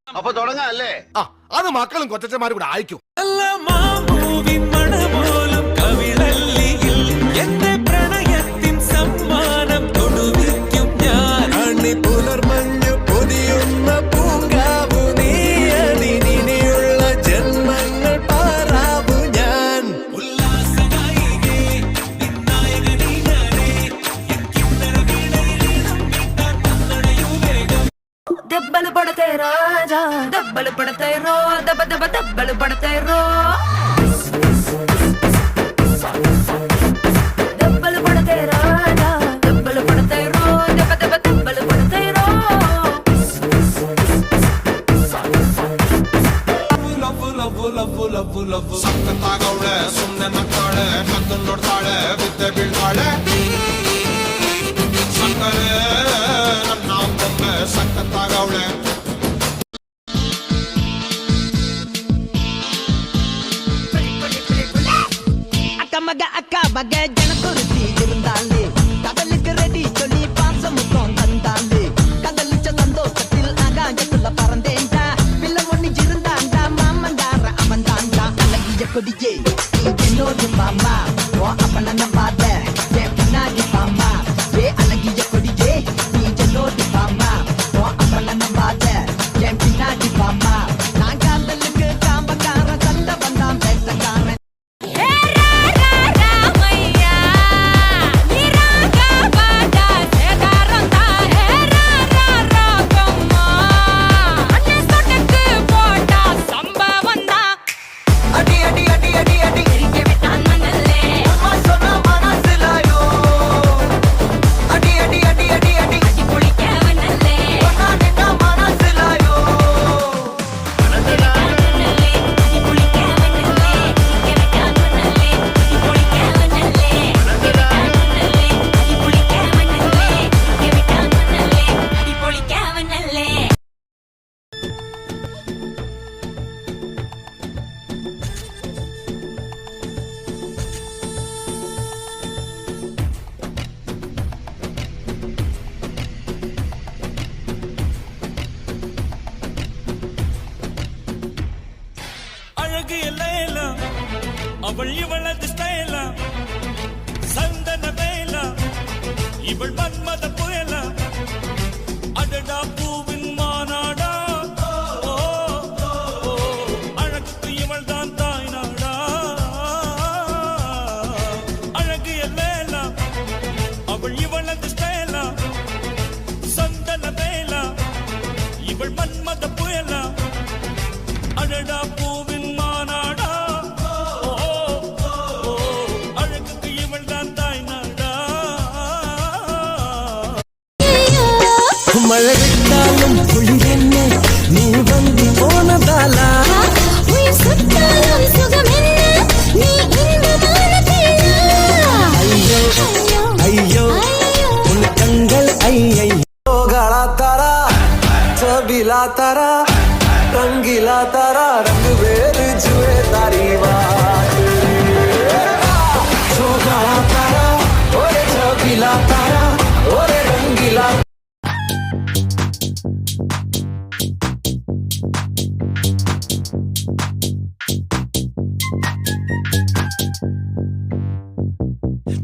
അപ്പൊ തുടങ്ങാല്ലേ? അത് മക്കളും കൊച്ചന്മാരും കൂടെ അയക്കും. दब्बल पड़ते राजा दब्बल पड़ते रो दब दब दब्बल पड़ते रो दब्बल पड़ते राजा दब्बल पड़ते रो दब दब दब्बल पड़ते रो ಸಕ್ಕತ್ತಾಗವಳೆ ಸುಮ್ಮನೆ ನಕ್ಕಾಳೆ ಕದ್ದು ನೋಡ್ತಾಳೆ ಬಿದ್ದೆ ಬೀಳ್ತಾಳೆ ಸಕ್ಕರೆ ನನ್ನ ಬೊಮ್ಮೆ ಸಕ್ಕತ್ತಾಗವಳೆ அக்கா மக ஜனக்குருத்தி இருந்தாலே கடலுக்கு ரெடி சொல்லி பாசமுத்தம் தந்தாலே கதலிச்ச சந்தோஷத்தில் ஆகாயத்துல பறந்தேன்டா பிள்ளை ஒண்ணு இருந்தாண்டா மாமன்டார அவன் தாண்டா அழகிய கொடியே நீ என்னோடு மாமா ஓ அப்பன நம்பாத என் பின்னாடி மாமா ஏ அழகிய கொடியே நீ என்னோடு மாமா ஓ அப்பன நம்பாத என் பின்னாடி மாமா நான் காதலுக்கு காம்பக்கார சண்டை வந்தான் பேசக்காரன் அவள் இவளது ஸ்டைலா சந்தன வேலா இவள் மன்மத புயலா அடடா பூவின் மாநாடா அழகுக்கு இவள் தான் தாய் நாடா அழகு எல்லேலா அவள் இவளது ஸ்டைலா சந்தன வேலா இவள் மன்மத புயலா அடடா பூவின் மாநாடா மழை விட்டாலும் குளிரென்ன நீ வந்து போனதாலா உயிர் சுத்தாலும் சுகமென்ன நீ ஐயோ ஐயோ உன் கண்கள் ஐயோ காலா தாரா சபிலா தாரா ரங்கிலா தாரா ரங்கு வேறு ஜுவே தாரிவா சோகாலா தாரா ஒரே சபிலா தாரா ஒரே ரங்கிலா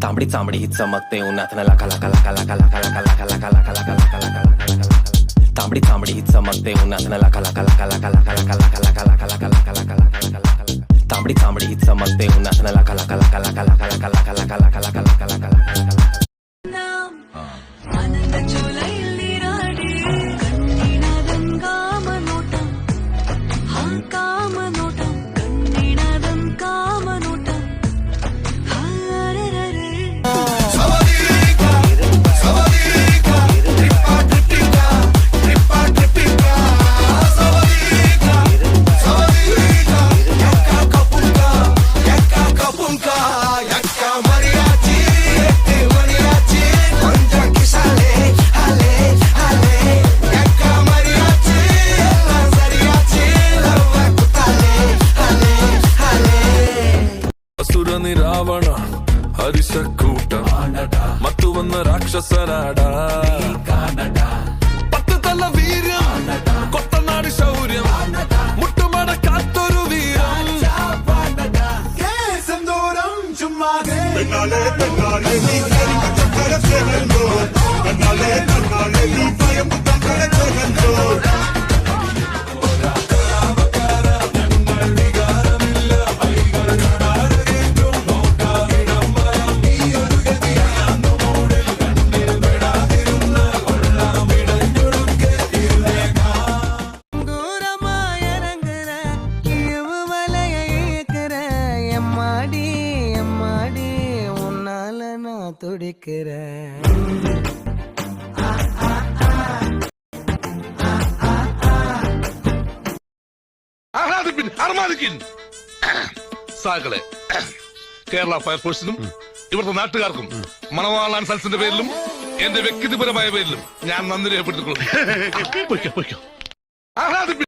तांबडी तांबडी चमकते उन्हात लका लका लका लका लका लका लका लका लका लका लका लका लका तांबडी तांबडी चमकते उन्हात लका लका लका लका लका लका लका लका लका लका लका लका लका तांबडी तांबडी चमकते उन्हात लका लका लका लका लका लका लका लका लका लका लका लका लका आनंद जुलैल नीराडी कण्णिनदं कामनोटं हा कामनोटं कण्णिनदं कामनोटं हारररे சவதீகா சவதீகா ட்ரிப்பா ட்ரிப்பிகா ட்ரிப்பா ட்ரிப்பிகா சவதீகா சவதீகா யக்கா கபுங்கா யக்கா மரியாச்சி எட்டு மரியாச்சி கொஞ்சம் கிசாலே ஹலே ஹலே யக்கா மரியாச்சி எல்லாம் சரியாச்சி லவ்வ குத்தாலே ஹலே ஹலே ಅಸುರನಿ ರಾವಣ ಹರಿಸ ಕೂಟ ಮತ್ತು ಒಂದು ರಾಕ್ಷಸರಾಡ ಪತ್ತು ತಲ್ಲ ವೀರ್ಯ ಕೊಟ್ಟ ನಾಡಿ ಶೌರ್ಯ கேக்குறேன். ആഹ്ലാദിപ്പിൻ അർമാദിക്കിൻ സാകളെ കേരള ഫയർഫോഴ്സിനും ഇവിടുത്തെ നാട്ടുകാർക്കും മണവാളാൻ സൽസിന്റെ പേരിലും എന്റെ വ്യക്തിപരമായ പേരിലും ഞാൻ നന്ദി രേഖപ്പെടുത്തിക്കൊള്ളുന്നു ആഹ്ലാദിപ്പിൻ